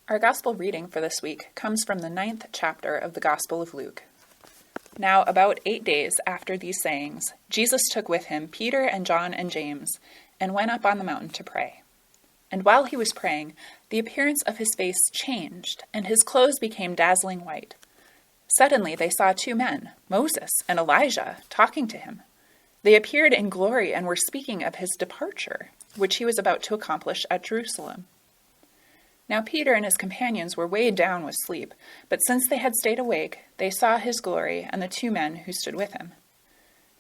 Our Gospel reading for this week comes from the 9th chapter of the Gospel of Luke. Now, about 8 days after these sayings, Jesus took with him Peter and John and James, and went up on the mountain to pray. And while he was praying, the appearance of his face changed, and his clothes became dazzling white. Suddenly they saw 2 men, Moses and Elijah, talking to him. They appeared in glory and were speaking of his departure, which he was about to accomplish at Jerusalem. Now Peter and his companions were weighed down with sleep, but since they had stayed awake, they saw his glory and the 2 men who stood with him.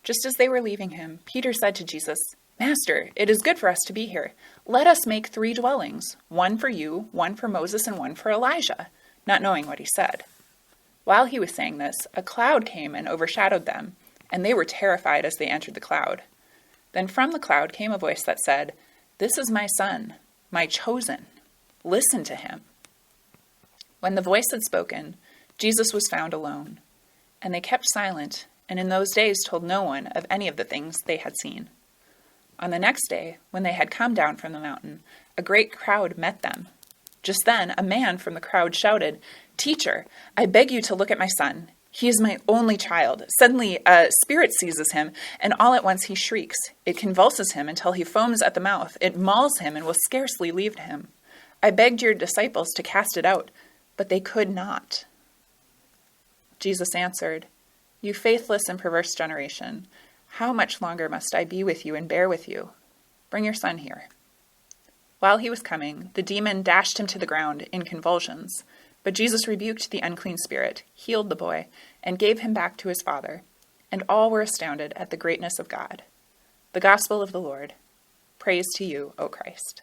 Just as they were leaving him, Peter said to Jesus, "Master, it is good for us to be here. Let us make 3 dwellings, one for you, one for Moses, and one for Elijah," not knowing what he said. While he was saying this, a cloud came and overshadowed them, and they were terrified as they entered the cloud. Then from the cloud came a voice that said, "This is my son, my chosen. Listen to him." When the voice had spoken, Jesus was found alone, and they kept silent, and in those days told no one of any of the things they had seen. On the next day, when they had come down from the mountain, a great crowd met them. Just then, a man from the crowd shouted, "Teacher, I beg you to look at my son. He is my only child. Suddenly, a spirit seizes him, and all at once he shrieks. It convulses him until he foams at the mouth. It mauls him and will scarcely leave him. I begged your disciples to cast it out, but they could not." Jesus answered, "You faithless and perverse generation, how much longer must I be with you and bear with you? Bring your son here." While he was coming, the demon dashed him to the ground in convulsions, but Jesus rebuked the unclean spirit, healed the boy, and gave him back to his father, and all were astounded at the greatness of God. The Gospel of the Lord. Praise to you, O Christ.